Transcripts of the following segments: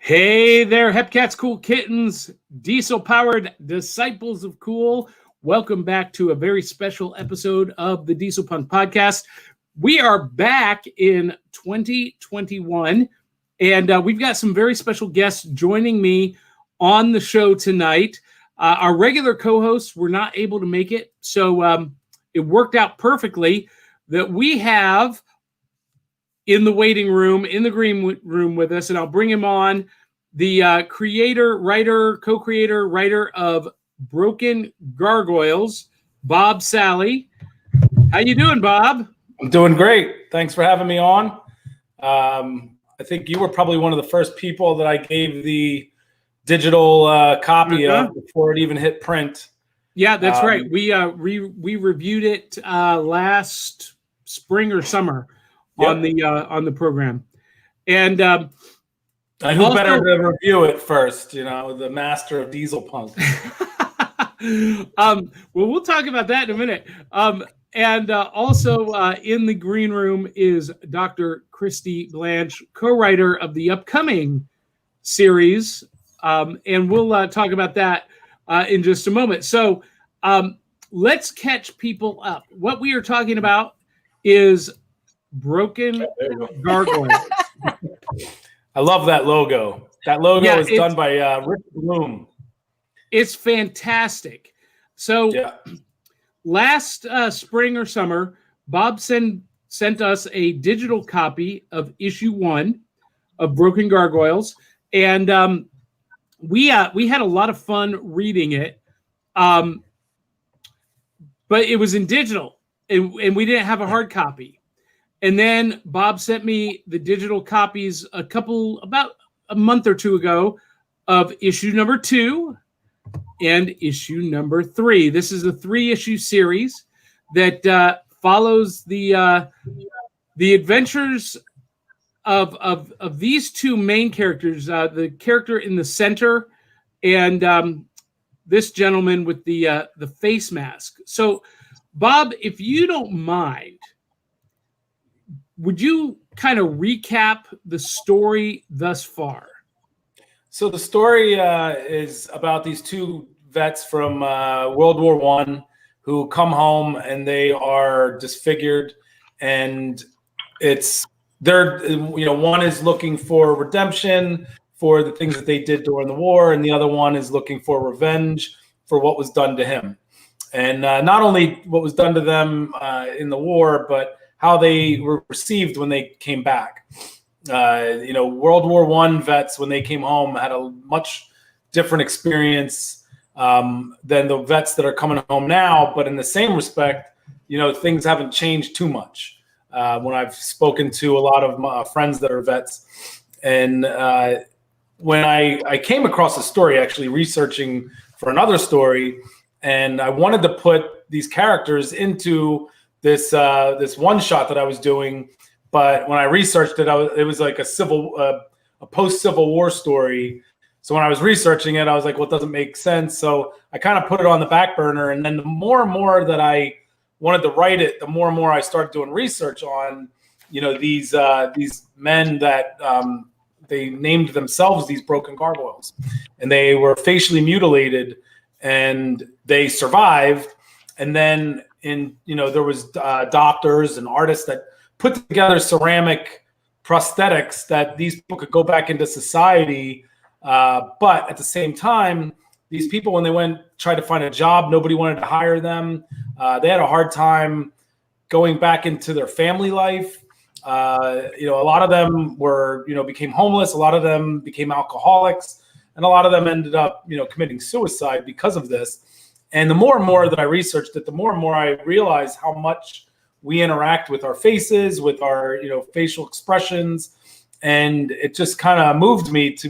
Hey there, Hepcats, Cool Kittens, diesel-powered disciples of cool. Welcome back to a very special episode of the Dieselpunk Podcast. We are back in 2021, and we've got some very special guests joining me on the show tonight. Our regular co-hosts were not able to make it, so it worked out perfectly that we have in the waiting room, in the green room with us, and I'll bring him on, the creator, writer, co-creator, writer of Broken Gargoyles, Bob Salley. How you doing, Bob? I'm doing great. Thanks for having me on. I think you were probably one of the first people that I gave the digital copy of before it even hit print. Yeah, that's right. We reviewed it last spring or summer. Yep. On the program, and who better to review it first? You know, the master of Dieselpunk. Well, we'll talk about that in a minute. And also in the green room is Dr. Christy Blanche, co-writer of the upcoming series, and we'll talk about that in just a moment. So let's catch people up. What we are talking about is Broken Gargoyles. I love that logo. That logo is done by Rick Bloom. It's fantastic. So last spring or summer, Bob sent us a digital copy of issue 1 of Broken Gargoyles, and we had a lot of fun reading it. But it was in digital, and we didn't have a hard copy. And then Bob sent me the digital copies about a month or two ago of issue number 2 and issue number 3. This is a 3-issue series that follows the adventures of these two main characters, the character in the center and this gentleman with the face mask. So, Bob, if you don't mind, would you kind of recap the story thus far? So the story is about these two vets from World War I who come home and they are disfigured, and one is looking for redemption for the things that they did during the war, and the other one is looking for revenge for what was done to him. And not only what was done to them in the war, but how they were received when they came back. World War I vets, when they came home, had a much different experience than the vets that are coming home now. But in the same respect, things haven't changed too much. When I've spoken to a lot of my friends that are vets, and when I came across a story, actually researching for another story, and I wanted to put these characters into this one shot that I was doing, but when I researched it, it was like a post-Civil War story. So when I was researching it, I was like, well, it doesn't make sense. So I kind of put it on the back burner, and then the more and more that I wanted to write it, the more and more I started doing research on, these men that they named themselves these Broken Gargoyles, and they were facially mutilated, and they survived, and then there was doctors and artists that put together ceramic prosthetics that these people could go back into society. But at the same time, these people, when they tried to find a job, nobody wanted to hire them. They had a hard time going back into their family life. A lot of them became homeless. A lot of them became alcoholics, and a lot of them ended up, committing suicide because of this. And the more and more that I researched it, the more and more I realized how much we interact with our faces, with our, facial expressions. And it just kind of moved me to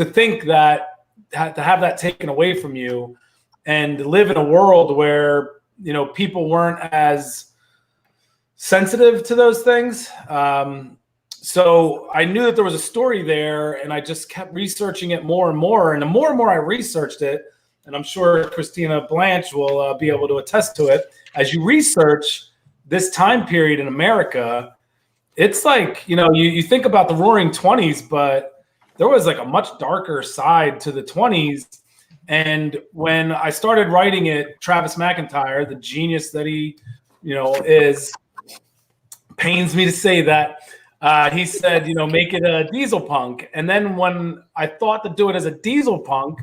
think that to have that taken away from you and live in a world where, people weren't as sensitive to those things. So I knew that there was a story there, and I just kept researching it more and more. And the more and more I researched it, and I'm sure Christina Blanche will be able to attest to it, as you research this time period in America, it's like, you think about the Roaring 20s, but there was like a much darker side to the 20s. And when I started writing it, Travis McIntyre, the genius that he, is, pains me to say that, he said, make it a Dieselpunk. And then when I thought to do it as a Dieselpunk,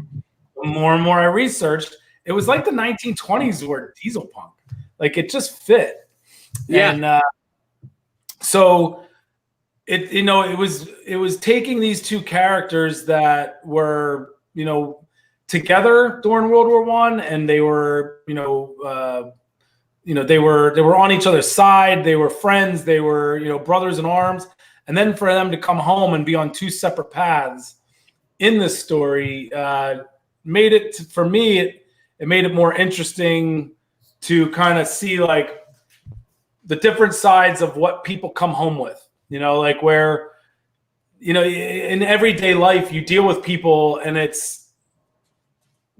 the more and more I researched, it was like the 1920s word Dieselpunk. Like it just fit. Yeah. And so it was taking these two characters that were, together during World War I, and they were, they were on each other's side. They were friends. They were, brothers in arms. And then for them to come home and be on two separate paths in this story made it, for me, it made it more interesting to kind of see like the different sides of what people come home with, like where, in everyday life, you deal with people and it's,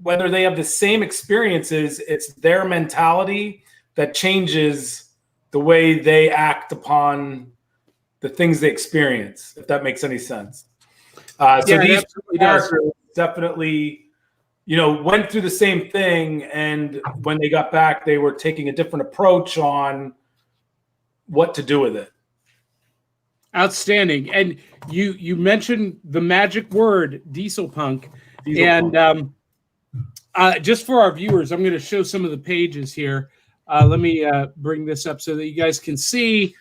whether they have the same experiences, it's their mentality that changes the way they act upon the things they experience, if that makes any sense. So these characters definitely, went through the same thing. And when they got back, they were taking a different approach on what to do with it. Outstanding. And you mentioned the magic word Dieselpunk. And just for our viewers, I'm going to show some of the pages here. Let me bring this up so that you guys can see.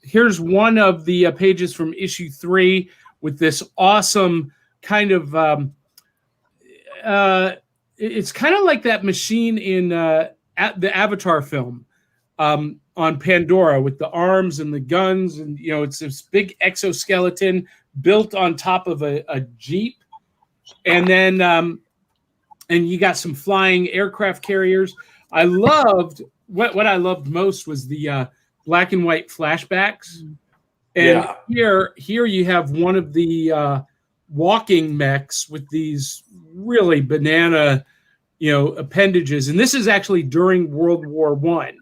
Here's one of the pages from issue 3 with this awesome kind of it's kind of like that machine in the Avatar film on Pandora with the arms and the guns, and it's this big exoskeleton built on top of a Jeep, and then and you got some flying aircraft carriers. I loved what I loved most was the black and white flashbacks, and here you have one of the walking mechs with these really banana appendages, and this is actually during World War One.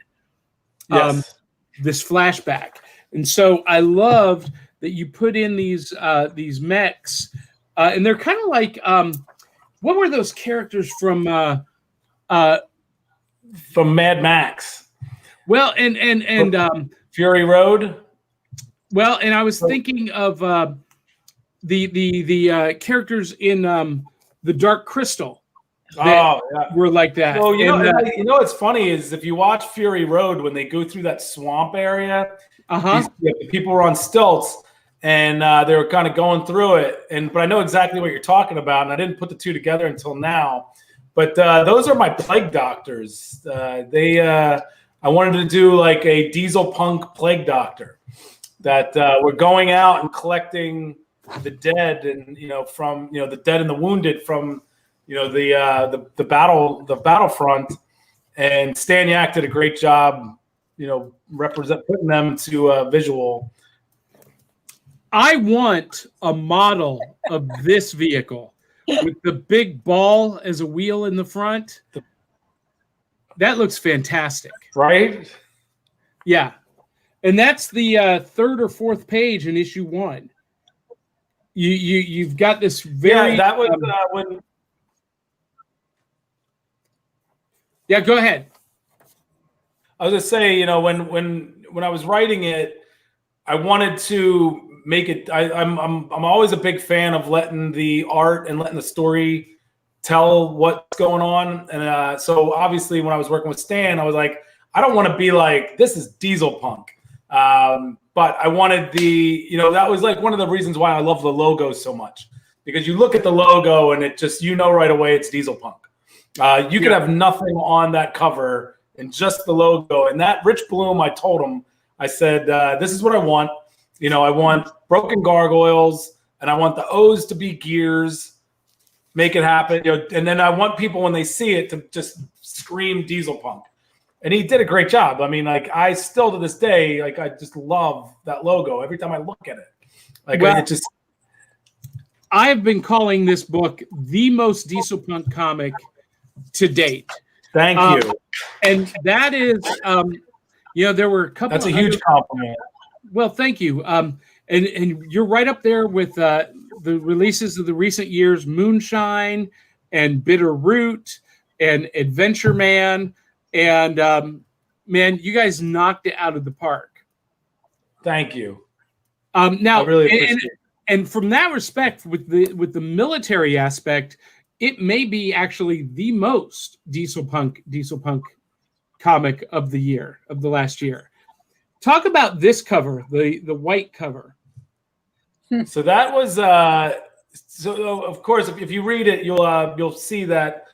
This flashback, and so I loved that you put in these mechs, and they're kind of like what were those characters from Mad Max? Well, and Fury Road. Well, and I was thinking of the characters in the Dark Crystal. Were like that. Well, what's funny is if you watch Fury Road, when they go through that swamp area, the people were on stilts and they were kind of going through it. But I know exactly what you're talking about, and I didn't put the two together until now. But those are my plague doctors. I wanted to do like a Dieselpunk plague doctor that we're going out and collecting the dead and from the dead and the wounded from the battlefront, and Stan Yak did a great job, putting them to a visual. I want a model of this vehicle with the big ball as a wheel in the front. That looks fantastic, right? Yeah, and that's the third or fourth page in issue 1. You've got this very that was when. Yeah, go ahead. I was gonna say, when I was writing it, I wanted to make it. I'm always a big fan of letting the art and letting the story tell what's going on. And so obviously, when I was working with Stan, I was like, I don't want to be like, this is Dieselpunk. But I wanted that was like one of the reasons why I love the logo so much, because you look at the logo and it just right away it's Dieselpunk. You could have nothing on that cover and just the logo. And that Rich Bloom, I told him, I said, this is what I want. I want broken gargoyles, and I want the O's to be gears. Make it happen. And then I want people, when they see it, to just scream Dieselpunk. And he did a great job. I mean, like, I still to this day, like, I just love that logo every time I look at it. Like, I've been calling this book the most Dieselpunk comic to date. Thank you. And that is, there were a couple. That's a huge compliment. Well, thank you. and you're right up there with the releases of the recent years, Moonshine and Bitter Root and Adventure Man, and man, you guys knocked it out of the park. Thank you. Now, I really appreciate it. And from that respect, with the military aspect, it may be actually the most Dieselpunk comic of the last year. Talk about this cover, the white cover. So that was so of course if you read it, you'll see that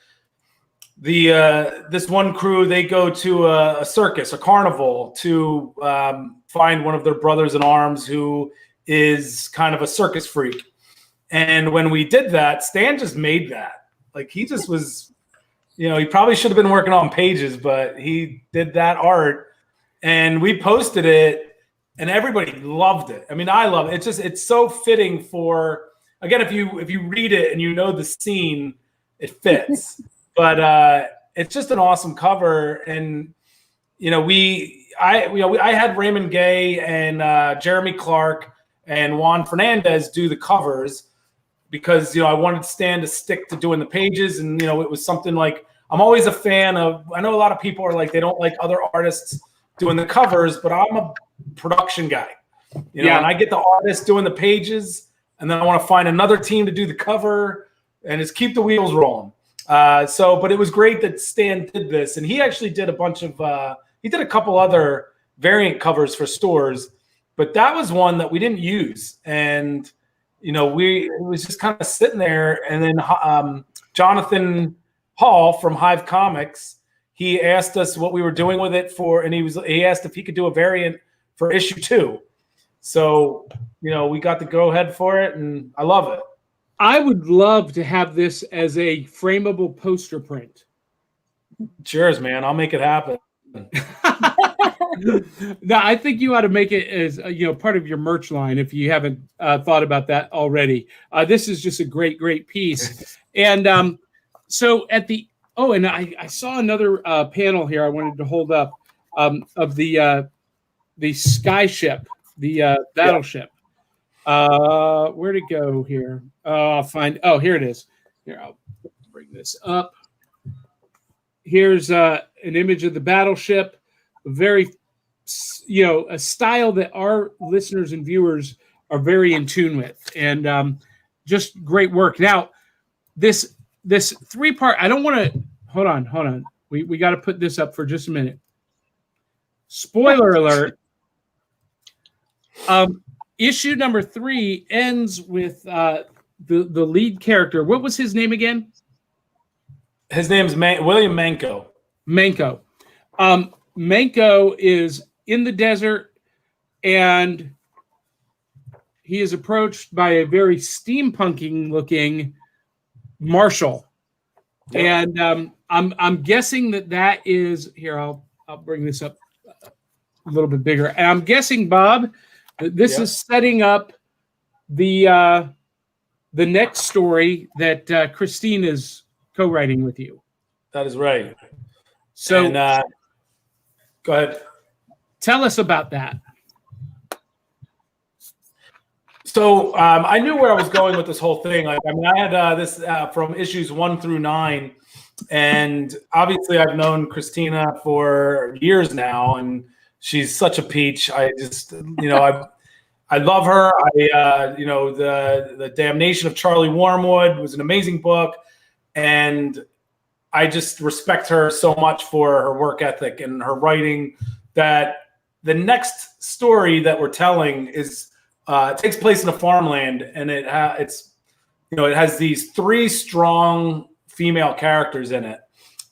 this one crew, they go to a circus, a carnival, to find one of their brothers in arms who is kind of a circus freak. And when we did that, Stan just made that. Like, he just was, he probably should have been working on pages, but he did that art, and we posted it, and everybody loved it. I mean, I love it. It's so fitting for, again, if you read it and you know the scene, it fits. But it's just an awesome cover. And I had Raymond Gay and Jeremy Clark and Juan Fernandez do the covers, because I wanted Stan to stick to doing the pages, and it was something like, I'm always a fan of, I know a lot of people are like, they don't like other artists doing the covers, but I'm a production guy, and I get the artist doing the pages, and then I want to find another team to do the cover, and just keep the wheels rolling. But it was great that Stan did this, and he actually did he did a couple other variant covers for stores, but that was one that we didn't use. And, it was just kind of sitting there. And then Jonathan Hall from Hive Comics, he asked us what we were doing with it and he asked if he could do a variant for issue 2. So, we got the go ahead for it, and I love it. I would love to have this as a frameable poster print. Cheers, man. I'll make it happen. No, I think you ought to make it as part of your merch line if you haven't thought about that already. This is just a great piece. And so at the and I saw another panel here I wanted to hold up of the sky ship, the battleship. Where'd it go here? I'll find. Oh, here it is. Here, I'll bring this up. Here's an image of the battleship. Very, a style that our listeners and viewers are very in tune with, and just great work. Now, this 3-part. I don't want to. Hold on. We got to put this up for just a minute. Spoiler alert. Issue number 3 ends with the lead character. What was his name again? His name's William Manco. Manco. Manco is in the desert, and he is approached by a very steampunking-looking marshal. Yep. And I'm guessing that is here. I'll bring this up a little bit bigger. And I'm guessing, Bob, this is setting up the next story that Christine is co-writing with you. That is right. So, go ahead. Tell us about that. So I knew where I was going with this whole thing. I had this from issues 1 through 9, and obviously I've known Christina for years now, and she's such a peach. I just, I love her. The Damnation of Charlie Wormwood was an amazing book, and I just respect her so much for her work ethic and her writing, that the next story that we're telling is takes place in a farmland, and it has these 3 strong female characters in it,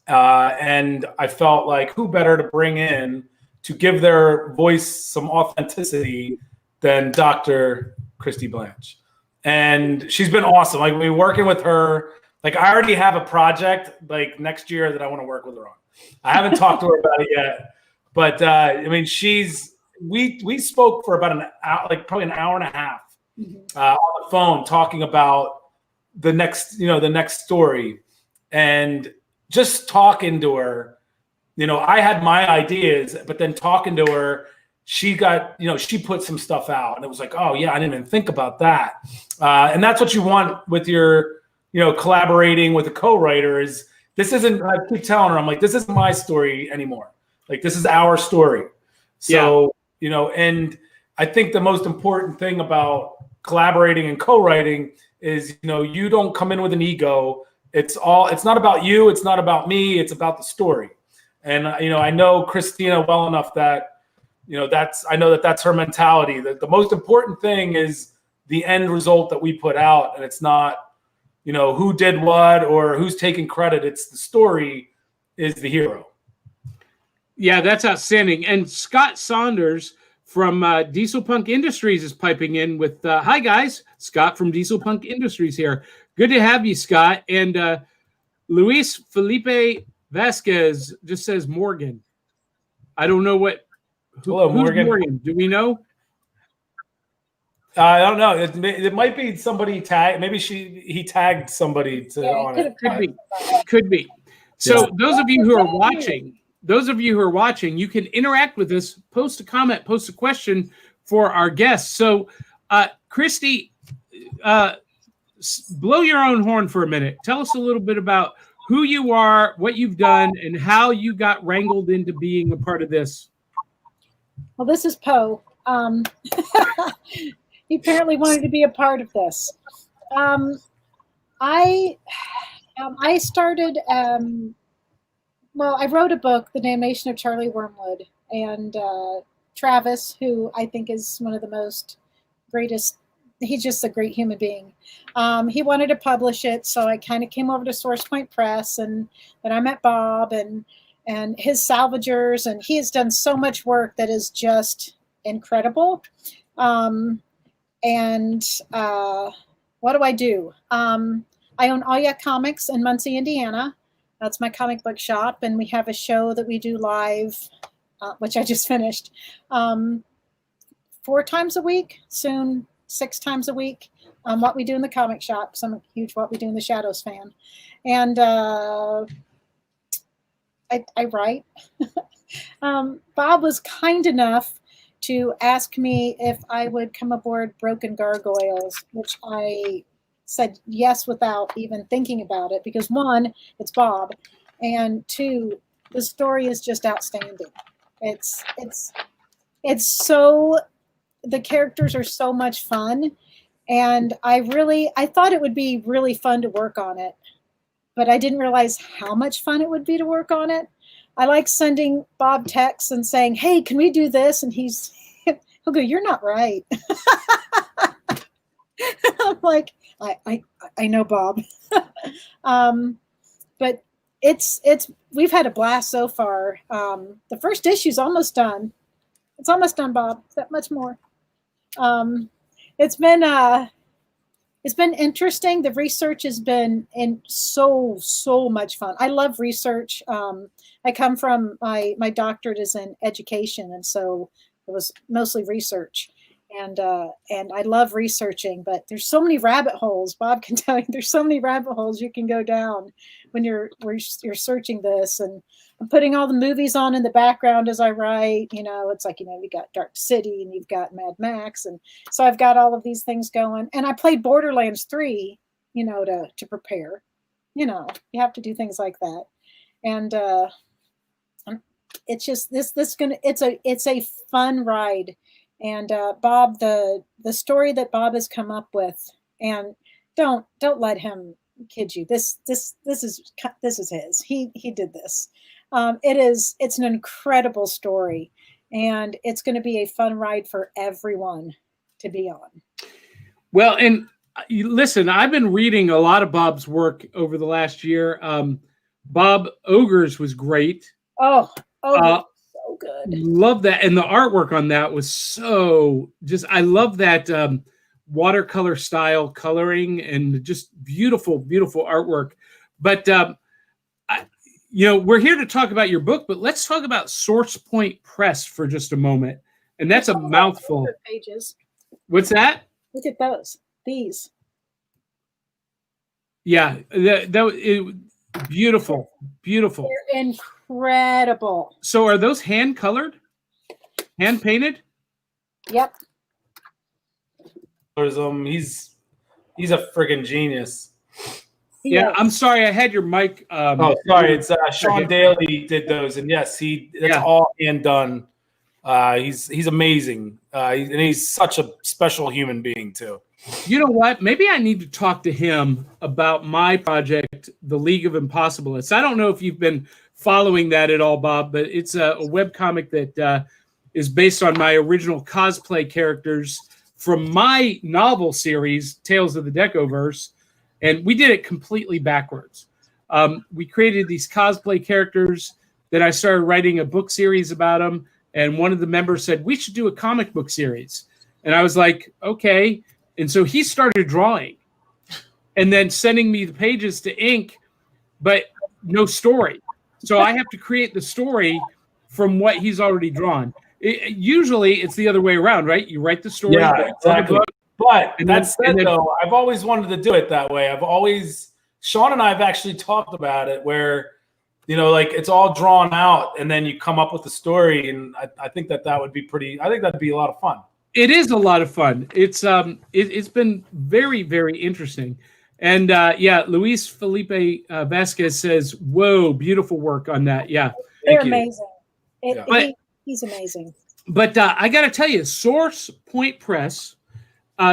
and I felt like who better to bring in to give their voice some authenticity than Dr. Christy Blanche. And she's been awesome. Like, we're working with her. Like, I already have a project like next year that I want to work with her on. I haven't talked to her about it yet, but we spoke for about an hour, like probably an hour and a half on the phone, talking about the next story, and just talking to her. I had my ideas, but then talking to her, she got, she put some stuff out, and it was like, oh yeah, I didn't even think about that. And that's what you want with your, collaborating with a co-writer. Is this isn't, I keep telling her, I'm like, this isn't my story anymore. Like, this is our story. So, and I think the most important thing about collaborating and co-writing is, you don't come in with an ego. It's not about you. It's not about me. It's about the story. And, I know Christina well enough that, I know that that's her mentality. That the most important thing is the end result that we put out. And it's not, who did what or who's taking credit. It's the story is the hero. Yeah, that's outstanding. And Scott Saunders from Dieselpunk Industries is piping in with, hi guys, Scott from Dieselpunk Industries here. Good to have you, Scott. And Luis Felipe Vasquez just says Morgan. I don't know Hello, Morgan. Do we know? I don't know. It might be somebody tagged. Maybe he tagged somebody on it. Could be. So those of you who are watching, you can interact with us. Post a comment, post a question for our guests. So, Christy, blow your own horn for a minute. Tell us a little bit about who you are, what you've done, and how you got wrangled into being a part of this. Well, this is Poe. He apparently wanted to be a part of this. I started. I wrote a book, The Damnation of Charlie Wormwood, and Travis, who I think is one of the most greatest. He's just a great human being. He wanted to publish it, so I kind of came over to Source Point Press, and then I met Bob and his salvagers, and he has done so much work that is just incredible. What do I do? I own All Yeah Comics in Muncie, Indiana. That's my comic book shop, and we have a show that we do live, which I just finished, 4 times a week, soon 6 times a week. What we do in the comic shop, because I'm a huge What We Do in the Shadows fan. And I write. Bob was kind enough to ask me if I would come aboard Broken Gargoyles, which I said yes without even thinking about it, because 1, it's Bob, and 2, the story is just outstanding. It's so, the characters are so much fun, and I thought it would be really fun to work on it, but I didn't realize how much fun it would be to work on it. I like sending Bob texts and saying, hey, can we do this? And he'll go, you're not right. I'm like, I know, Bob. But we've had a blast so far. The first issue's almost done. It's almost done, Bob. That much more. It's been interesting. The research has been so much fun. I love research. I come from my doctorate is in education, and so it was mostly research. And I love researching, but there's so many rabbit holes. Bob can tell you there's so many rabbit holes you can go down when you're searching this. And I'm putting all the movies on in the background as I write. It's like, you got Dark City and you've got Mad Max. And so I've got all of these things going. And I played Borderlands 3, to prepare. You have to do things like that. And it's just it's a fun ride. And Bob, the story that Bob has come up with, and don't let him kid you. This is his. He did this. It's an incredible story, and it's going to be a fun ride for everyone to be on. Well, and listen, I've been reading a lot of Bob's work over the last year. Bob Ogres was great. Oh. So good. Love that. And the artwork on that was so I love that watercolor style coloring and just beautiful, beautiful artwork. But, we're here to talk about your book, but let's talk about Source Point Press for just a moment. And that's a mouthful. Pages. What's that? Look at those. These. Yeah. Beautiful. Beautiful. They're incredible. So are those hand colored? Hand painted? Yep. He's a friggin' genius. Yeah, I'm sorry, I had your mic. Sorry, it's Sean Daly did those, and yes, that's all hand done. He's amazing, and he's such a special human being too. You know what? Maybe I need to talk to him about my project, The League of Impossibilists. I don't know if you've been following that at all, Bob, but it's a webcomic that is based on my original cosplay characters from my novel series, Tales of the Decoverse, and we did it completely backwards. We created these cosplay characters, then I started writing a book series about them, and one of the members said, we should do a comic book series. And I was like, okay. And so he started drawing and then sending me the pages to ink, but no story. So I have to create the story from what he's already drawn. Usually it's the other way around, right? You write the story. Yeah, exactly. But that said, though, I've always wanted to do it that way. Sean and I have actually talked about it where, like it's all drawn out and then you come up with the story. And I think that would be that'd be a lot of fun. It is a lot of fun. It's been very, very interesting. And Luis Felipe Vasquez says, whoa, beautiful work on that. Yeah. They're amazing. He's amazing. But I got to tell you, Source Point Press,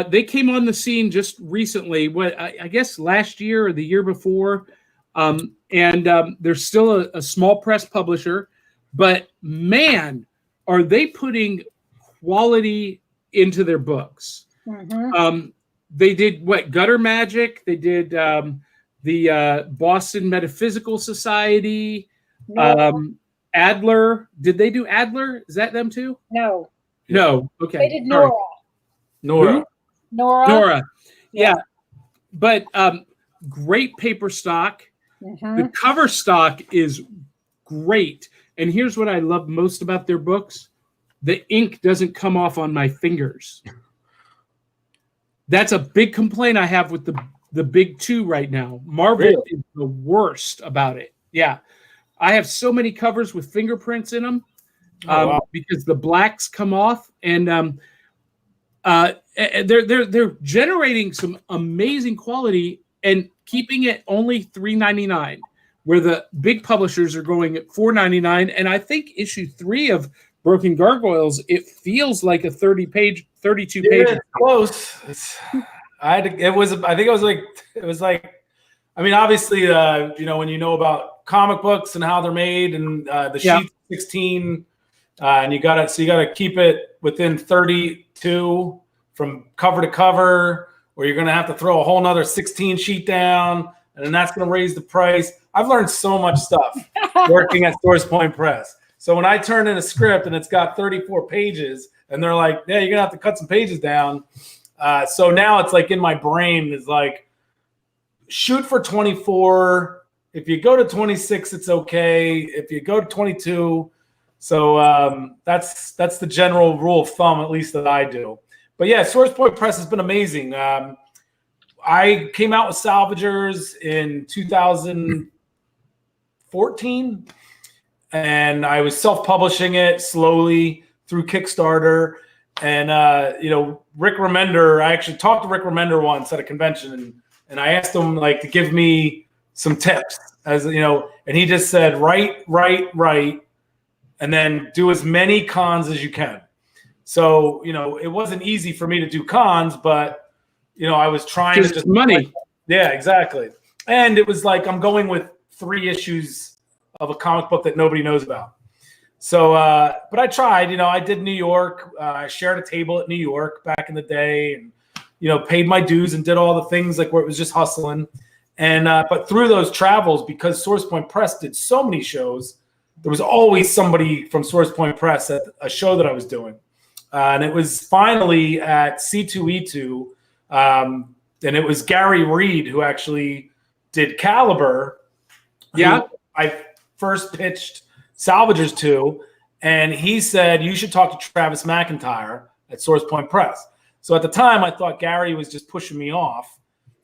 they came on the scene just recently, I guess last year or the year before. And they're still a small press publisher, but man, are they putting quality into their books. Mm-hmm. They did Gutter Magic. They did the Boston Metaphysical Society. Adler. Did they do Adler? Is that them too? No. Okay. They did Nora. Nora. Yeah. But great paper stock. Mm-hmm. The cover stock is great. And here's what I love most about their books. The ink doesn't come off on my fingers. That's a big complaint I have with the big two right now. Marvel is the worst about it. Yeah. I have so many covers with fingerprints in them because the blacks come off, and they're generating some amazing quality and keeping it only $3.99, where the big publishers are going at $4.99. And I think issue 3 of Broken Gargoyles, it feels like a 32 page. It's close. I mean, obviously, when you know about comic books and how they're made, and the sheet's 16, and you gotta keep it within 32 from cover to cover, or you're gonna have to throw a whole nother 16 sheet down, and then that's gonna raise the price. I've learned so much stuff working at Source Point Press. So when I turn in a script and it's got 34 pages, and they're like, "Yeah, you're gonna have to cut some pages down," so now it's like in my brain is like, shoot for 24. If you go to 26, it's okay. If you go to 22, so that's the general rule of thumb, at least that I do. But yeah, Source Point Press has been amazing. I came out with Salvagers in 2014, and I was self-publishing it slowly through Kickstarter. And Rick Remender, I actually talked to Rick Remender once at a convention, and I asked him to give me some tips, and he just said, write, and then do as many cons as you can. So, it wasn't easy for me to do cons, but, I was trying to just money. Yeah, exactly. And it was like, I'm going with 3 issues of a comic book that nobody knows about. So, but I tried, I did New York. I shared a table at New York back in the day, and, paid my dues and did all the things where it was just hustling. And, but through those travels, because Source Point Press did so many shows, there was always somebody from Source Point Press at a show that I was doing. And it was finally at C2E2. And it was Gary Reed who actually did Caliber. Yeah. I first pitched Salvagers to, and he said, you should talk to Travis McIntyre at Source Point Press. So at the time, I thought Gary was just pushing me off.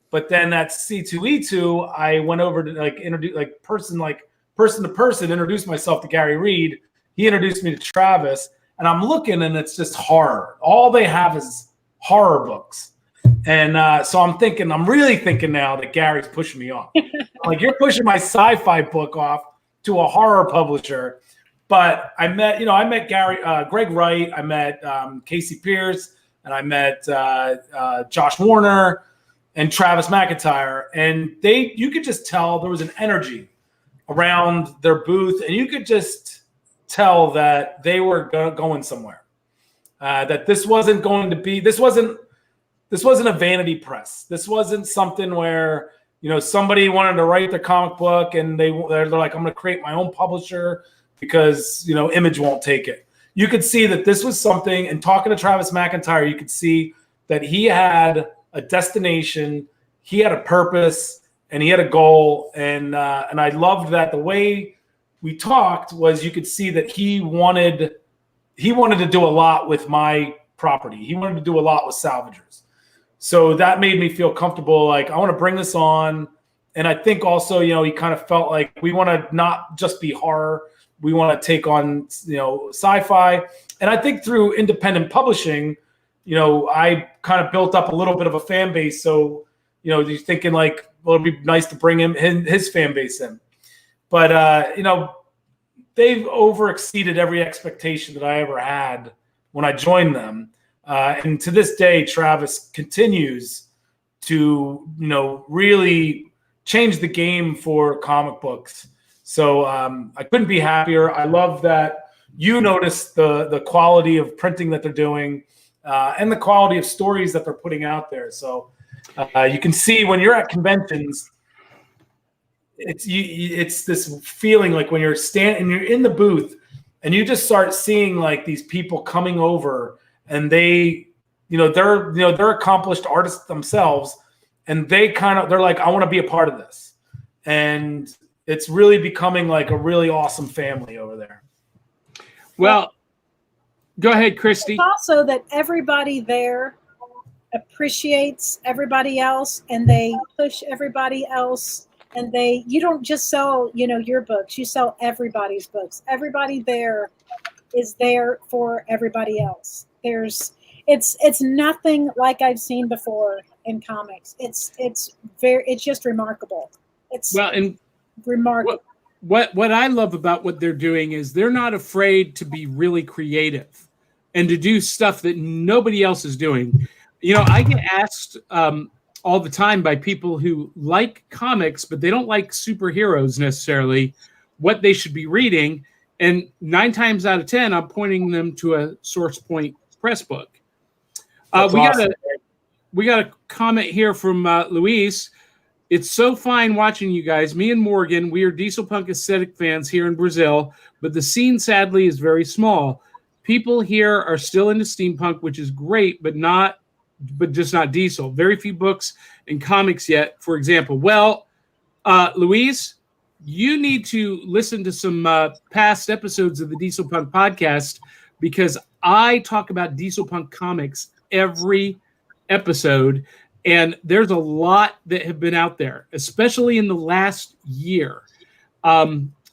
But then at C2E2, I went over to introduce person to person, introduced myself to Gary Reed. He introduced me to Travis. and I'm looking, and it's just horror. All they have is horror books. And so I'm really thinking now that Gary's pushing me off. Like, you're pushing my sci-fi book off to a horror publisher. But I met Gary, Greg Wright, I met Casey Pierce, and I met Josh Warner and Travis McIntyre. And you could just tell there was an energy around their booth, and you could just tell that they were going somewhere. That this wasn't going to be, this wasn't a vanity press. This wasn't something where, somebody wanted to write their comic book and they're like, I'm going to create my own publisher because, Image won't take it. You could see that this was something, and talking to Travis McIntyre, you could see that he had a destination, he had a purpose, and he had a goal. And I loved that the way we talked was you could see that he wanted to do a lot with my property. He wanted to do a lot with Salvagers. So that made me feel comfortable. Like, I want to bring this on. And I think also, he kind of felt like we want to not just be horror. We want to take on, sci-fi. And I think through independent publishing, I kind of built up a little bit of a fan base. So, you're thinking like, well, it'd be nice to bring his fan base in. But, they've overexceeded every expectation that I ever had when I joined them. And to this day, Travis continues to, really change the game for comic books. So I couldn't be happier. I love that you noticed the quality of printing that they're doing and the quality of stories that they're putting out there. So you can see when you're at conventions, it's this feeling like when you're standing and you're in the booth and you just start seeing like these people coming over, and they're accomplished artists themselves, and they're like, I want to be a part of this. And it's really becoming like a really awesome family over there. Well, go ahead, Christy. It's also that everybody there appreciates everybody else, and they push everybody else. And you don't just sell, your books, you sell everybody's books. Everybody there is there for everybody else. It's nothing like I've seen before in comics. It's just remarkable. Remarkable. What I love about what they're doing is they're not afraid to be really creative and to do stuff that nobody else is doing. I get asked all the time by people who like comics, but they don't like superheroes necessarily, what they should be reading. And 9 times out of 10, I'm pointing them to a Source Point press book. We got a comment here from Luis. It's so fine watching you guys. Me and Morgan, we are Dieselpunk aesthetic fans here in Brazil, but the scene sadly is very small. People here are still into steampunk, which is great, but just not diesel. Very few books and comics yet, for example. Well, Luis, you need to listen to some past episodes of the Dieselpunk podcast, because I talk about Dieselpunk comics every episode, and there's a lot that have been out there, especially in the last year.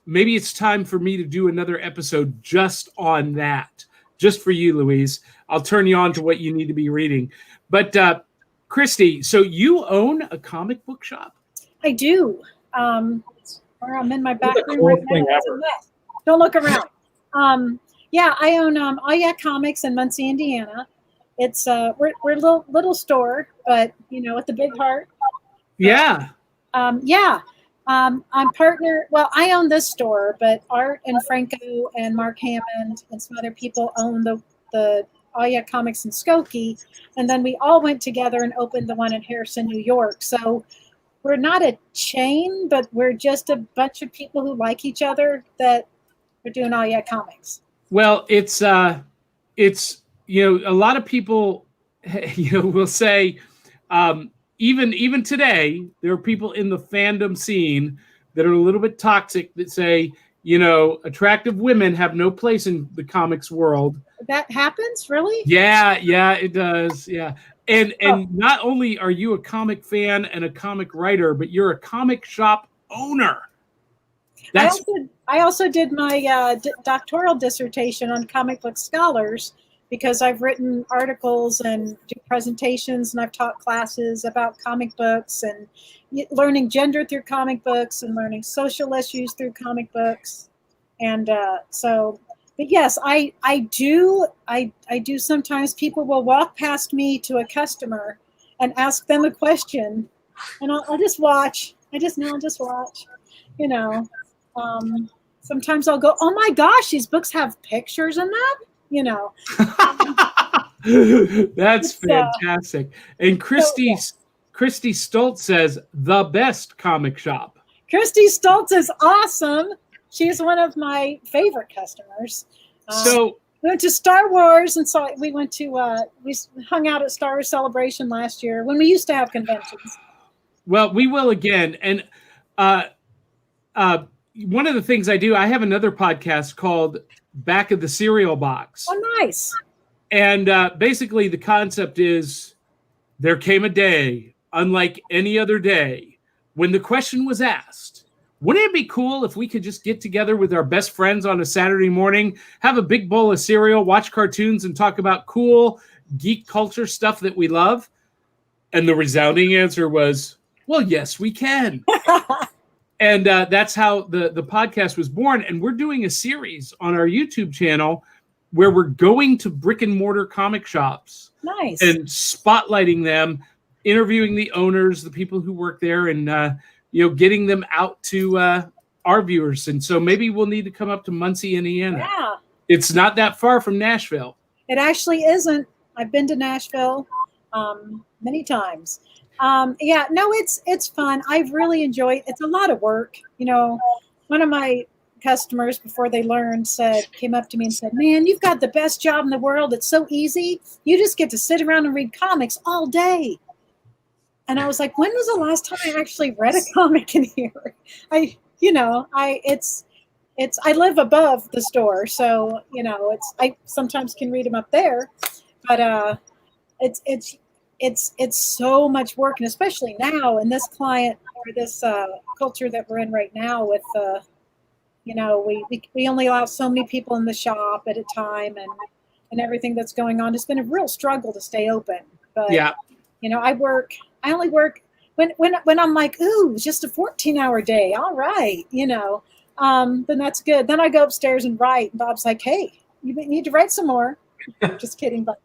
Maybe it's time for me to do another episode just on that, just for you, Louise. I'll turn you on to what you need to be reading. But Christy, so you own a comic book shop? I do. Or I'm in my back room right now. Don't look around. Yeah, I own Oh Yeah Comics in Muncie, Indiana. It's we're a little store, but with the big heart. Yeah. I'm partner. Well, I own this store, but Art and Franco and Mark Hammond and some other people own the Oh Yeah Comics in Skokie, and then we all went together and opened the one in Harrison, New York. So we're not a chain, but we're just a bunch of people who like each other that are doing Oh Yeah Comics. Well, it's a lot of people will say even today there are people in the fandom scene that are a little bit toxic that say attractive women have no place in the comics world. That happens, really? Yeah, it does. Yeah. And not only are you a comic fan and a comic writer, but you're a comic shop owner. I also did my doctoral dissertation on comic book scholars because I've written articles and do presentations, and I've taught classes about comic books and learning gender through comic books and learning social issues through comic books. And but yes, I do sometimes. People will walk past me to a customer and ask them a question, and I'll just watch. I'll just watch, sometimes I'll go, oh my gosh, these books have pictures in them, That's fantastic. And Christy Stoltz says, the best comic shop. Christy Stoltz is awesome. She's one of my favorite customers. So we went to Star Wars and we hung out at Star Wars Celebration last year when we used to have conventions. Well, we will again. And one of the things I do, I have another podcast called Back of the Cereal Box. Oh, nice. And basically the concept is there came a day, unlike any other day, when the question was asked, wouldn't it be cool if we could just get together with our best friends on a Saturday morning, have a big bowl of cereal, watch cartoons, and talk about cool geek culture stuff that we love? And the resounding answer was, well, yes, we can. And that's how the podcast was born. And we're doing a series on our YouTube channel where we're going to brick and mortar comic shops. Nice. And spotlighting them, interviewing the owners, the people who work there, and getting them out to our viewers. And so maybe we'll need to come up to Muncie, Indiana. Yeah. It's not that far from Nashville. It actually isn't. I've been to Nashville many times. It's fun. I've really enjoyed. It's a lot of work. One of my customers, before they learned, came up to me and said, "Man, you've got the best job in the world. It's so easy. You just get to sit around and read comics all day." And I was like, "When was the last time I actually read a comic in here?" I live above the store, so I sometimes can read them up there, but it's so much work, and especially now in this client or this culture that we're in right now with we only allow so many people in the shop at a time, and everything that's going on. It's been a real struggle to stay open. But yeah, I only work when I'm like, ooh, it's just a 14-hour day. All right, then that's good. Then I go upstairs and write. And Bob's like, hey, you need to write some more. Just kidding, but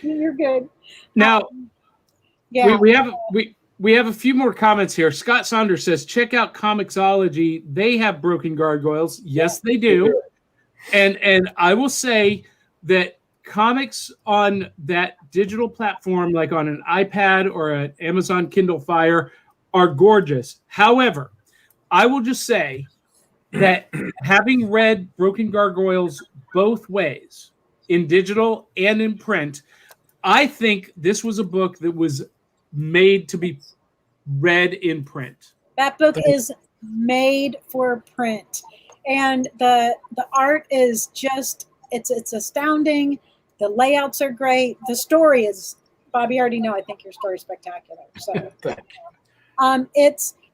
you're good. Now, yeah, we have a few more comments here. Scott Saunders says, check out Comixology. They have Broken Gargoyles. Yes, they do. And I will say that comics on that digital platform, like on an iPad or an Amazon Kindle Fire, are gorgeous. However, I will just say that having read Broken Gargoyles both ways, in digital and in print, I think this was a book that was made to be read in print. That book is made for print, and the art is just it's astounding. The layouts are great. The story is, Bob, you already know, I think your story is spectacular. So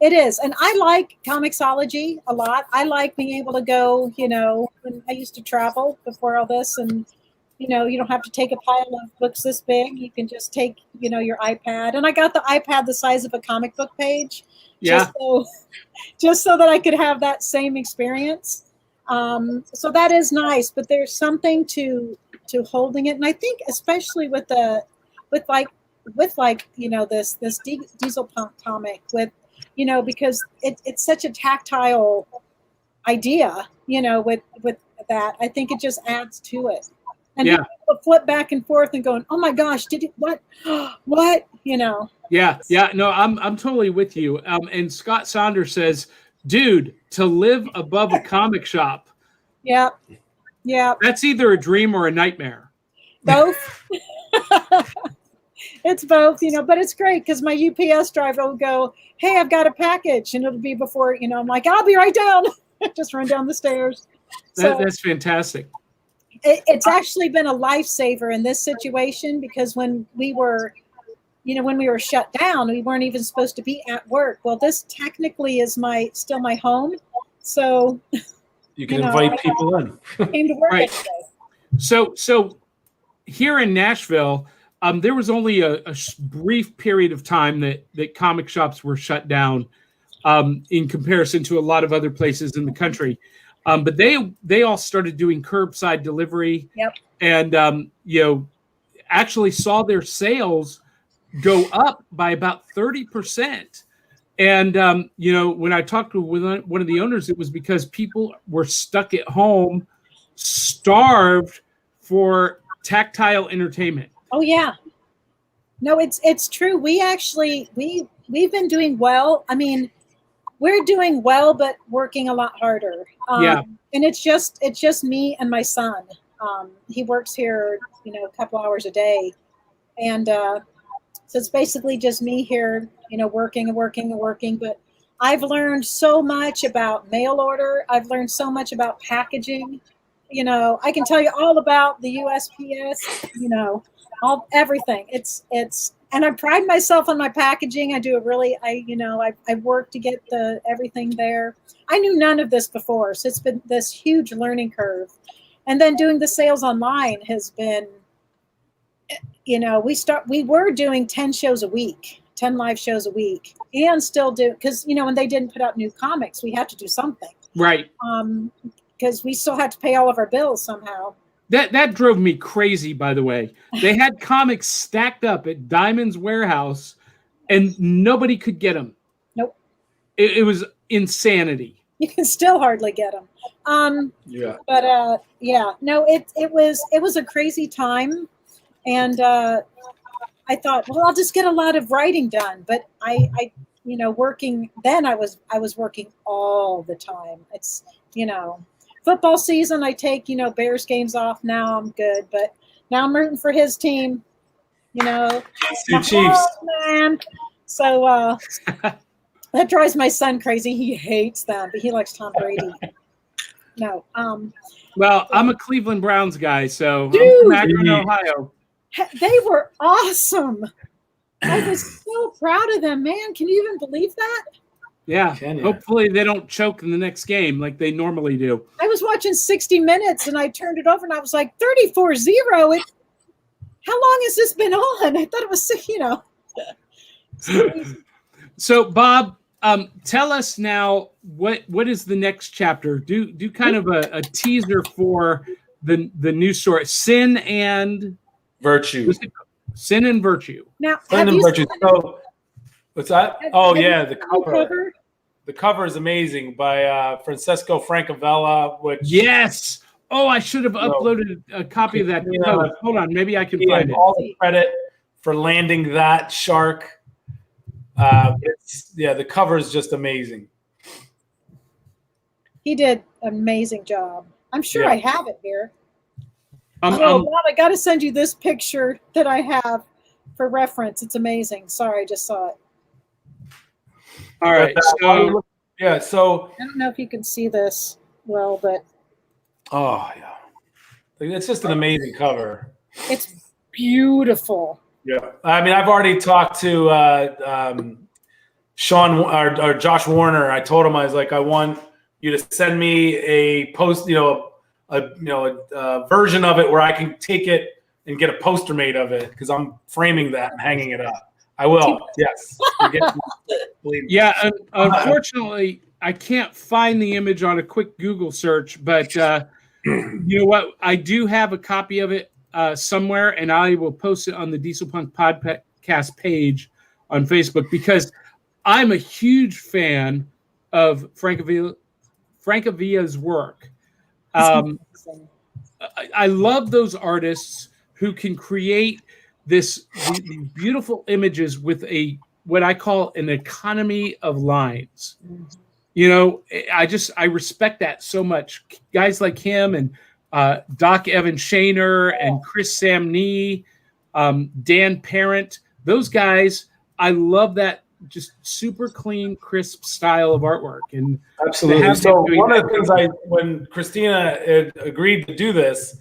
it is. And I like Comixology a lot. I like being able to go, when I used to travel before all this, and you don't have to take a pile of books this big. You can just take, your iPad. And I got the iPad the size of a comic book page. Yeah. Just so that I could have that same experience. So that is nice, but there's something to holding it. And I think especially with this Dieselpunk comic because it's such a tactile idea, with that, I think it just adds to it. And people flip back and forth and going, "Oh my gosh, did it? What? What?" Yeah. No, I'm totally with you. And Scott Saunders says, "Dude, to live above a comic shop, yeah, that's either a dream or a nightmare." Both. It's both, but it's great because my UPS driver will go, "Hey, I've got a package," and it'll be before, I'm like, "I'll be right down." Just run down the stairs. That's fantastic. It's actually been a lifesaver in this situation because when we were shut down, we weren't even supposed to be at work. Well, this technically is still my home, So you can invite people in. Came to work Right. today. So here in Nashville, there was only a brief period of time that comic shops were shut down in comparison to a lot of other places in the country. But they all started doing curbside delivery. Yep. And, actually saw their sales go up by about 30%. And, when I talked to one of the owners, it was because people were stuck at home, starved for tactile entertainment. Oh yeah. No, it's true. We've been doing well. I mean, we're doing well, but working a lot harder. Yeah. And it's just me and my son. He works here, a couple hours a day. And so it's basically just me here, working and working and working. But I've learned so much about mail order. I've learned so much about packaging. I can tell you all about the USPS, everything. It's and I pride myself on my packaging. I do I work to get everything there. I knew none of this before, so it's been this huge learning curve. And then doing the sales online has been, we were doing 10 shows a week, 10 live shows a week, and still do, because, when they didn't put out new comics, we had to do something. Right. Because we still had to pay all of our bills somehow. That drove me crazy, by the way. They had comics stacked up at Diamond's warehouse, and nobody could get them. Nope. It was insanity. You can still hardly get them. Yeah. But no, it was a crazy time, and I thought, well, I'll just get a lot of writing done. But I working then, I was working all the time. It's football season, I take, Bears games off. Now I'm good, but now I'm rooting for his team, Chiefs. Man. So that drives my son crazy. He hates them, but he likes Tom Brady. No. Well, I'm a Cleveland Browns guy, so Dude. I'm from Akron, Ohio. They were awesome. I was so proud of them, man. Can you even believe that? Yeah. Can you? Hopefully they don't choke in the next game like they normally do. I was watching 60 Minutes and I turned it over and I was like, 34-0. How long has this been on? I thought it was, So, Bob, tell us now what is the next chapter? Do kind of a teaser for the new story, Sin and Virtue. Sin and Virtue. Now, Sin and Virtue. So, what's that? Oh, yeah, the cover. cover? The cover is amazing by Francesco Francavilla, which Yes. Oh, I should have uploaded a copy of that. Post. Hold on, maybe I can find it. All the credit for landing that shark. The cover is just amazing. He did an amazing job. I'm sure I have it here. Bob, I got to send you this picture that I have for reference. It's amazing. Sorry, I just saw it. All right. So I don't know if you can see this well, but oh yeah, it's just an amazing cover. it's beautiful. Yeah, I mean, I've already talked to Sean or Josh Warner. I told him, I was like, I want you to send me a post, a version of it where I can take it and get a poster made of it, because I'm framing that and hanging it up. I will. Yes. Yeah. Unfortunately, I can't find the image on a quick Google search, but you know what? I do have a copy of it somewhere, and I will post it on the Dieselpunk Podcast page on Facebook, because I'm a huge fan of Francavilla's work. I love those artists who can create these beautiful images with what I call an economy of lines. I respect that so much. Guys like him and Doc Evan Shaner and Chris Samnee, Dan Parent, those guys, I love that just super clean, crisp style of artwork. And absolutely. So one of the things when Christina agreed to do this,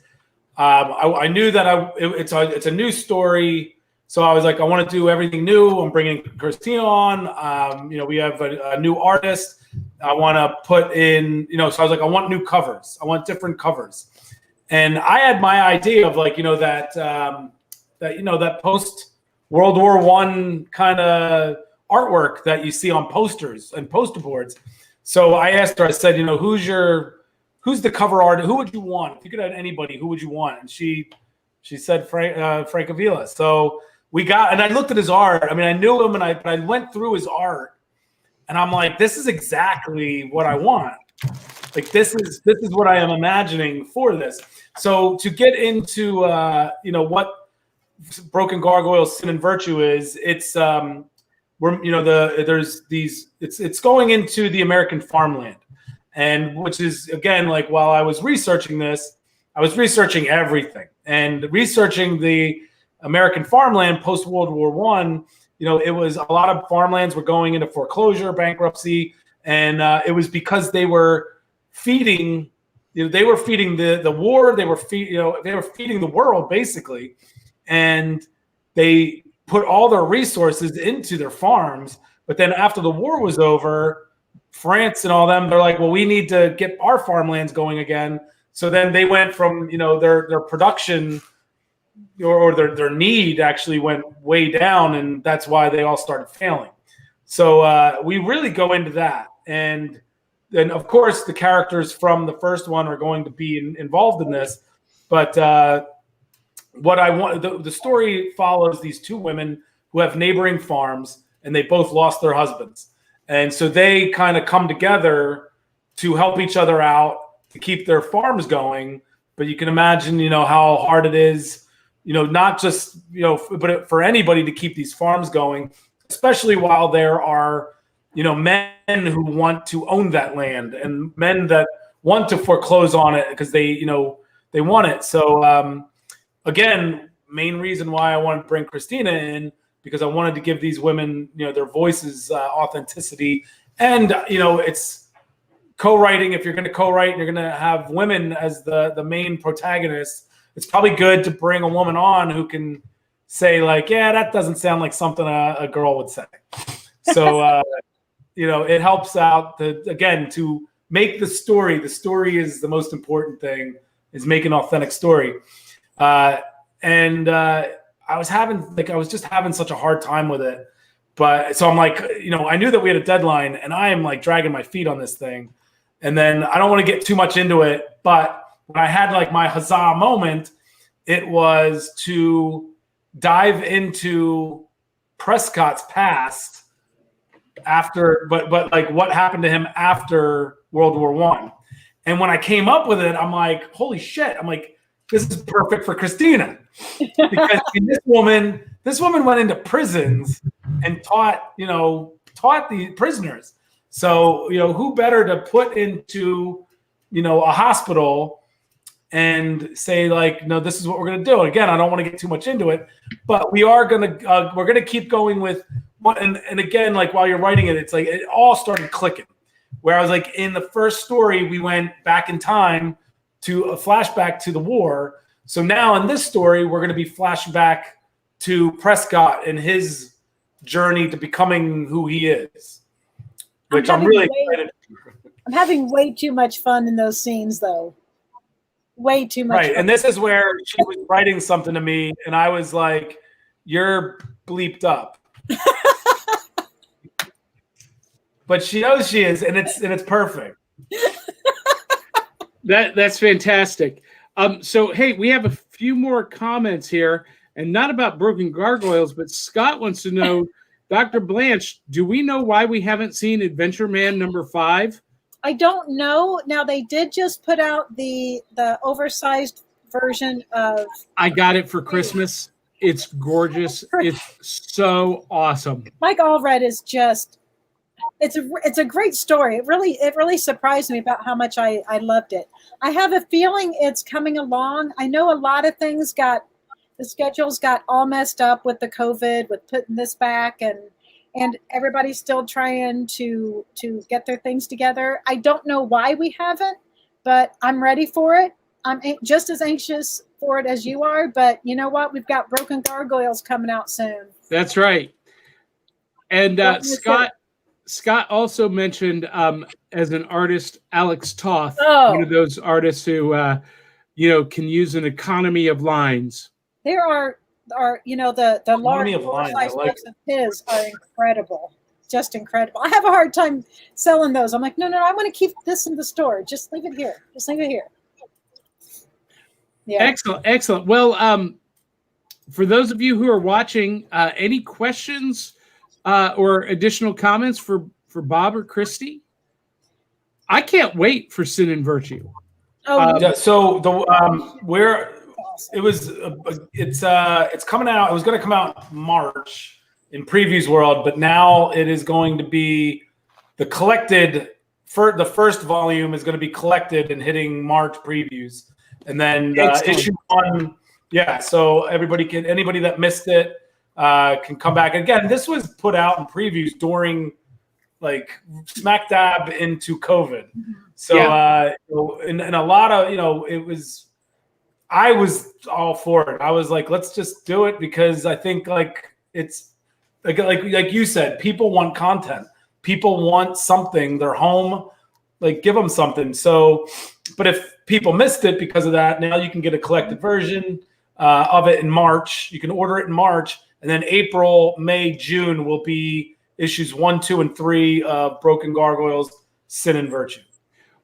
I knew that it's a new story. So I was like, I want to do everything new. I'm bringing Christina on. We have a new artist. I want to put in, so I was like, I want new covers. I want different covers. And I had my idea of like, that post World War I kind of artwork that you see on posters and poster boards. So I asked her, I said, who's the cover art? Who would you want? If you could have anybody, who would you want? And she said Frank Avila. So and I looked at his art. I mean, I knew him, and I went through his art, and I'm like, this is exactly what I want. Like, this is what I am imagining for this. So to get into what Broken Gargoyles Sin and Virtue is, it's it's going into the American farmland, and which is, again, like, while I was researching this, I was researching everything and researching the American farmland post World War I. It was a lot of farmlands were going into foreclosure, bankruptcy, and it was because they were feeding. They were feeding the war. They were feeding the world, basically, and they put all their resources into their farms. But then after the war was over, France and all them, they're like, well, we need to get our farmlands going again. So then they went from, their production or their need actually went way down, and that's why they all started failing. So we really go into that. And then, of course, the characters from the first one are going to be involved in this. But what I want, the story follows these two women who have neighboring farms, and they both lost their husbands. And so they kind of come together to help each other out to keep their farms going. But you can imagine, how hard it is, not just, but for anybody to keep these farms going, especially while there are, men who want to own that land and men that want to foreclose on it because they want it. So, again, main reason why I wanted to bring Christina in, because I wanted to give these women, their voices, authenticity. And, it's co-writing. If you're going to co-write and you're going to have women as the main protagonists, it's probably good to bring a woman on who can say, like, yeah, that doesn't sound like something a girl would say. So, it helps out to make the story. The story is the most important thing, is make an authentic story. I was just having such a hard time with it. But so I'm like, I knew that we had a deadline, and I am like dragging my feet on this thing. And then I don't want to get too much into it, but when I had like my huzzah moment, it was to dive into Prescott's past after, but like what happened to him after World War I. And when I came up with it, I'm like, holy shit. I'm like, this is perfect for Christina, because this woman went into prisons and taught the prisoners. So, who better to put into, a hospital and say, like, no, this is what we're going to do. Again, I don't want to get too much into it, but we're going to keep going with what, and again, like, while you're writing it, it's like, it all started clicking, where I was like, in the first story, we went back in time to a flashback to the war. So now in this story, we're going to be flashback to Prescott and his journey to becoming who he is, which I'm really excited. I'm having way too much fun in those scenes, though. Way too much. Right. fun. And this is where she was writing something to me, and I was like, you're bleeped up. But she knows she is, and it's perfect. That's fantastic. So, hey, we have a few more comments here, and not about Broken Gargoyles, but Scott wants to know, Dr. Blanche, do we know why we haven't seen Adventure Man #5? I don't know. Now, they did just put out the oversized version of... I got it for Christmas. It's gorgeous. It's so awesome. Mike Allred is just... It's a great story. It really surprised me about how much I loved it. I have a feeling it's coming along. I know a lot of things the schedules got all messed up with the COVID, with putting this back, and everybody's still trying to get their things together. I don't know why we haven't, but I'm ready for it. I'm just as anxious for it as you are, but you know what? We've got Broken Gargoyles coming out soon. That's right. And Scott also mentioned as an artist, Alex Toth, Oh. one of those artists who can use an economy of lines. There are the large Economy of lines, I size like books of his are incredible, just incredible. I have a hard time selling those. I'm like, no, I want to keep this in the store. Just leave it here. Yeah. Excellent. Well, for those of you who are watching, any questions or additional comments for Bob or Christy? I can't wait for Sin and Virtue. Yeah, so it's coming out. It was going to come out March in Previews World, but now it is going to be the first volume is going to be collected and hitting March previews, and then issue 1. Yeah, so anybody that missed it can come back again. This was put out in previews during like smack dab into COVID. So, and a lot of, I was all for it. I was like, let's just do it because I think like it's like you said, people want content. People want something. They're home, like give them something. So, but if people missed it because of that, now you can get a collected version of it in March. You can order it in March, and then April, May, June will be issues 1, 2, and 3 of Broken Gargoyles, Sin and Virtue.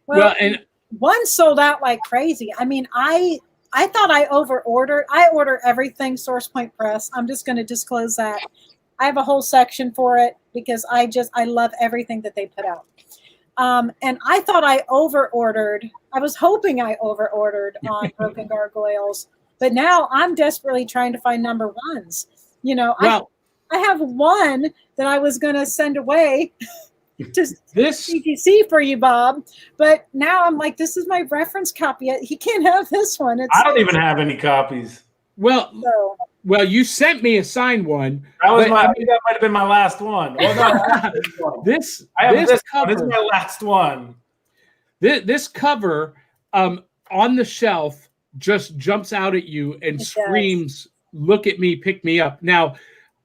Well, and one sold out like crazy. I mean, I thought I over-ordered. I order everything Source Point Press. I'm just going to disclose that. I have a whole section for it because I love everything that they put out. And I thought I over-ordered. I was hoping I over-ordered on Broken Gargoyles, but now I'm desperately trying to find number ones. I have one that I was going to send away to CTC for you, Bob. But now I'm like, this is my reference copy. He can't have this one. I don't even have any copies. Well, you sent me a signed one. I think that might have been my last one. Well, no, this cover, this is my last one. This cover on the shelf just jumps out at you and screams, "Look at me, pick me up." Now,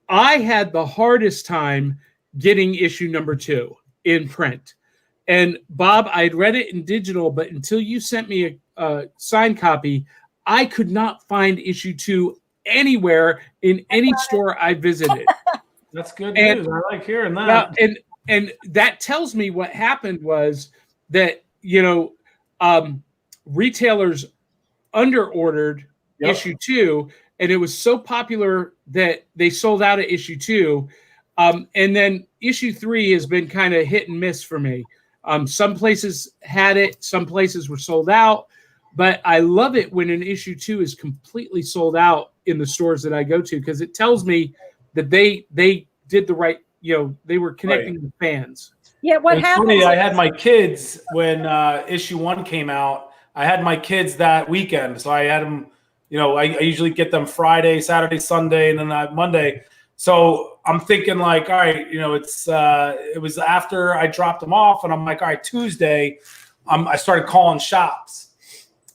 I had the hardest time getting issue number 2 in print. And Bob, I'd read it in digital, but until you sent me a signed copy, I could not find issue 2 anywhere in any store I visited. That's good news. I like hearing that. And that tells me what happened was that, retailers under-ordered issue 2, and it was so popular that they sold out of issue 2. And then issue 3 has been kind of hit and miss for me. Some places had it, some places were sold out, but I love it when an issue 2 is completely sold out in the stores that I go to, because it tells me that they did the right, they were connecting with fans. Yeah, what happened? Funny, I had my kids when issue 1 came out. I had my kids that weekend, so I had them. I usually get them Friday, Saturday, Sunday, and then Monday. So I'm thinking like, all right, it was after I dropped them off, and I'm like, all right, Tuesday, I started calling shops,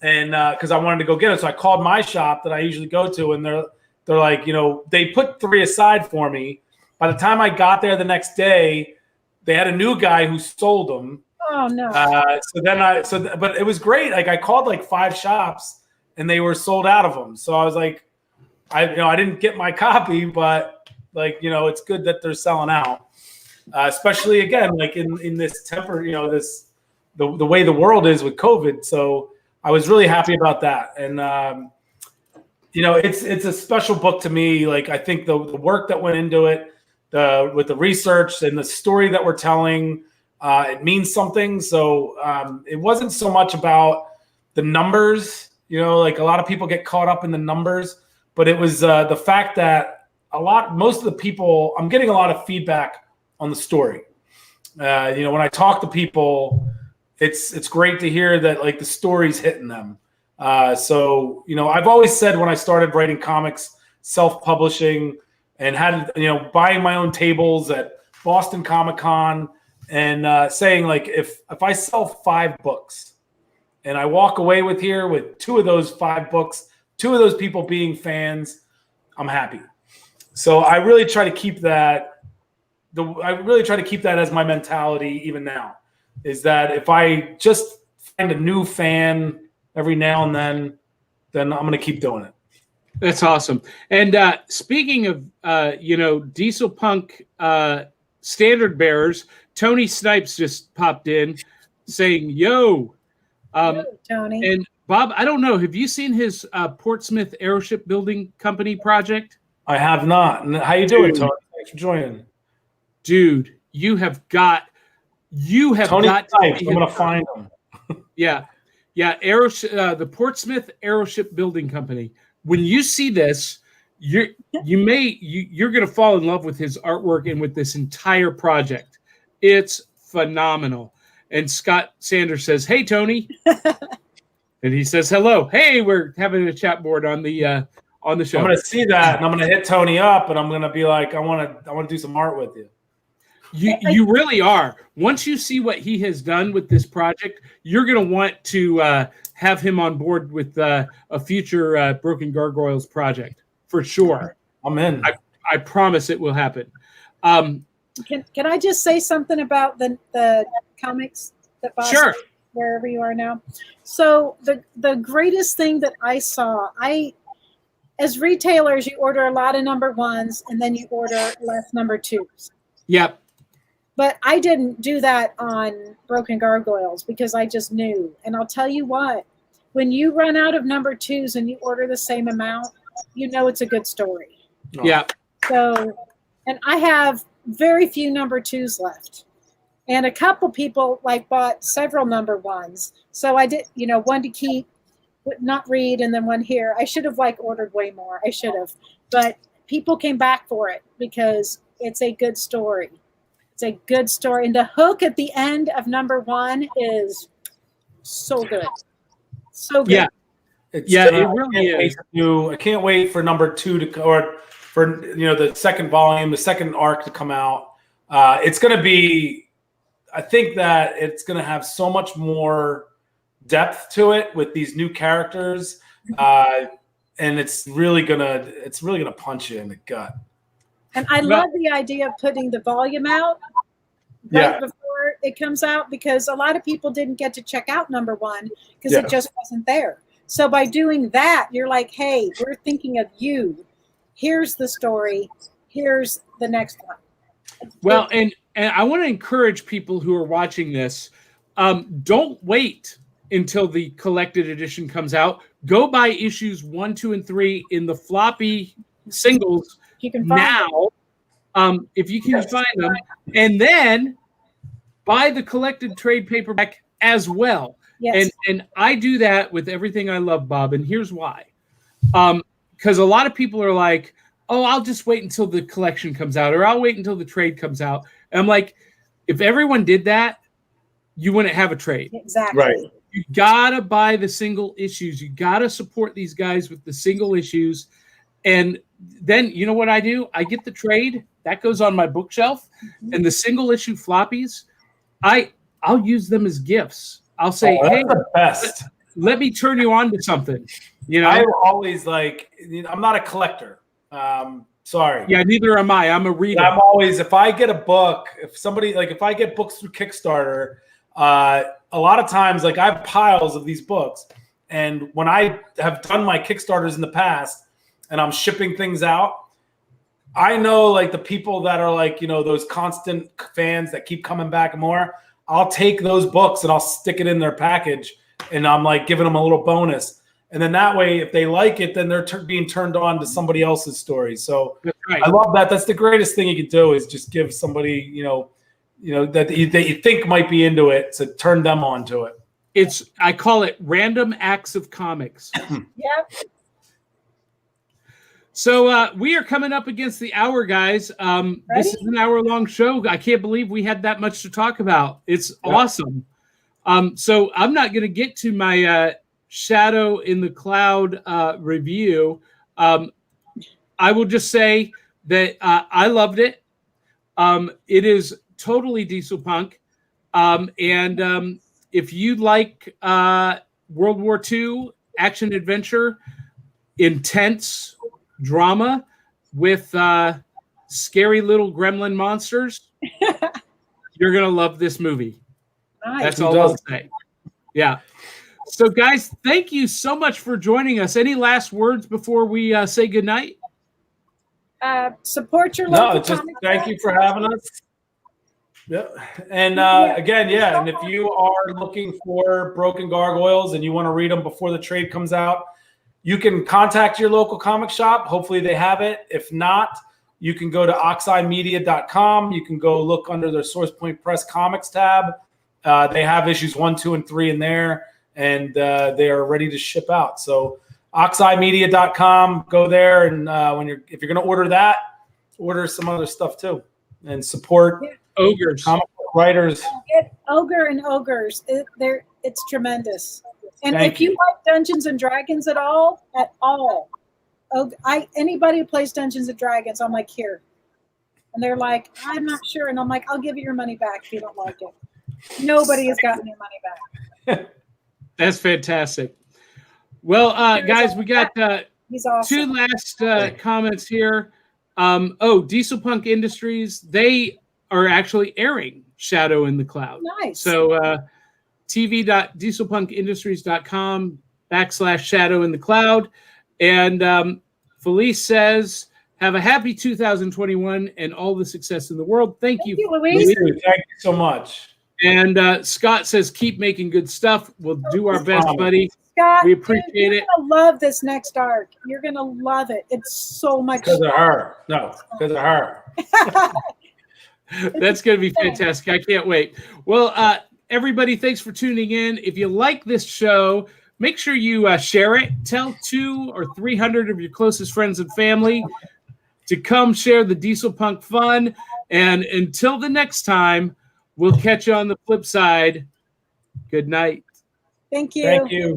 and because I wanted to go get it, so I called my shop that I usually go to, and they're like, they put 3 aside for me. By the time I got there the next day, they had a new guy who sold them. Oh no! But it was great. Like I called like 5 shops, and they were sold out of them. So I was like, I didn't get my copy, but like, it's good that they're selling out, especially again, like in this temper, the way the world is with COVID. So I was really happy about that. And, it's a special book to me. Like, I think the work that went into it, with the research and the story that we're telling, it means something. So it wasn't so much about the numbers, like a lot of people get caught up in the numbers, but it was the fact that most of the people, I'm getting a lot of feedback on the story. When I talk to people, it's great to hear that like the story's hitting them. So I've always said when I started writing comics, self-publishing, and had buying my own tables at Boston Comic-Con, and saying like if I sell 5 books and I walk away with 2 of those 5 books, 2 of those people being fans, I'm happy. So I really try to keep that I really try to keep that as my mentality even now, is that if I just find a new fan every now and then I'm going to keep doing it. That's awesome. And speaking of, Dieselpunk standard bearers, Tony Snipes just popped in saying, yo. Yo, Tony. And Bob, I don't know. Have you seen his Portsmouth airship building company project? I have not. How you doing, Tony? Thanks for joining. Dude, you have got Tony got Snipes, to I'm going to find him. Yeah. The Portsmouth Aeroship Building Company. When you see this, you're going to fall in love with his artwork and with this entire project. It's phenomenal. And Scott Sanders says, "Hey, Tony," and he says, "Hello. Hey, we're having a chat board on the show." I'm going to see that, and I'm going to hit Tony up, and I'm going to be like, I want to do some art with you. You really are. Once you see what he has done with this project, you're going to want to have him on board with a future Broken Gargoyles project for sure. I'm in. I promise it will happen. Can I just say something about the comics that Bob Sure. wherever you are now? So the greatest thing that I saw, as retailers, you order a lot of number ones and then you order less number twos. Yep. But I didn't do that on Broken Gargoyles because I just knew. And I'll tell you what, when you run out of number twos and you order the same amount, you know it's a good story. Yeah. So, and I have very few number twos left. And a couple people bought several number ones. So I did, one to keep, not read, and then one here. I should have ordered way more. I should have. But people came back for it because it's a good story. It's a good story. And the hook at the end of number one is so good. So good. Yeah. It really is. I can't wait for number two or for the second volume, the second arc to come out. It's going to be, I think that it's going to have so much more depth to it with these new characters, and it's really gonna punch you in the gut. And I love the idea of putting the volume out before it comes out, because a lot of people didn't get to check out number one because it just wasn't there. So by doing that, you're like, hey, we're thinking of you. Here's the story. Here's the next one. Well, and I want to encourage people who are watching this, don't wait until the collected edition comes out. Go buy issues 1, 2, and 3 in the floppy singles you can find now, if you can find them, and then buy the collected trade paperback as well. Yes. And I do that with everything I love, Bob, and here's why. Because a lot of people are like, oh, I'll just wait until the collection comes out, or I'll wait until the trade comes out. And I'm like, if everyone did that, you wouldn't have a trade. Exactly. Right. You gotta buy the single issues. You gotta support these guys with the single issues. And then you know what I do? I get the trade that goes on my bookshelf, and the single issue floppies, I'll use them as gifts. I'll say, hey, the best. Let me turn you on to something. I always I'm not a collector. Sorry. Yeah, neither am I. I'm a reader. I'm always, if I get a book, if I get books through Kickstarter, a lot of times, I have piles of these books, and when I have done my Kickstarters in the past and I'm shipping things out, I know the people that are those constant fans that keep coming back more, I'll take those books and I'll stick it in their package, and I'm giving them a little bonus. And then that way, if they like it, then they're being turned on to somebody else's story. So right. I love that. That's the greatest thing you can do, is just give somebody, that you think might be into it, to turn them on to it. I call it random acts of comics. Yep. So we are coming up against the hour, guys. This is an hour-long show. I can't believe we had that much to talk about. It's awesome. So I'm not going to get to my Shadow in the Cloud review. I will just say that I loved it. It is totally Dieselpunk. And if you like World War II action adventure, intense drama with scary little gremlin monsters, you're going to love this movie. Nice. That's all I'll say. Yeah. So, guys, thank you so much for joining us. Any last words before we say goodnight? Support your local. No, just thank you for having us. Yeah. And again, yeah, and if you are looking for Broken Gargoyles and you want to read them before the trade comes out, you can contact your local comic shop. Hopefully they have it. If not, you can go to oximedia.com. You can go look under their Source Point Press Comics tab. They have issues 1, 2, and 3 in there, and they are ready to ship out. So oximedia.com, go there, and if you're going to order that, order some other stuff too, and support Ogres, comic book writers. Ogre and Ogres. It's tremendous. And if you like Dungeons and Dragons at all, anybody who plays Dungeons and Dragons, I'm like, here. And they're like, I'm not sure. And I'm like, I'll give you your money back if you don't like it. Nobody has gotten their money back. That's fantastic. Well, guys, we got He's awesome. 2 last comments here. Dieselpunk Industries, they are actually airing Shadow in the Cloud. Nice. So tv.dieselpunkindustries.com/Shadow in the Cloud. And Felice says, have a happy 2021 and all the success in the world. Thank you, Louise. Thank you so much. And Scott says, keep making good stuff. We'll do our best, buddy. Scott, we appreciate you're it. You're going to love this next arc. You're going to love it. It's so much. Because of her. No, because of her. That's going to be fantastic. I can't wait. Well, everybody, thanks for tuning in. If you like this show, make sure you share it. Tell 200 or 300 of your closest friends and family to come share the Dieselpunk fun. And until the next time, we'll catch you on the flip side. Good night. Thank you. Thank you.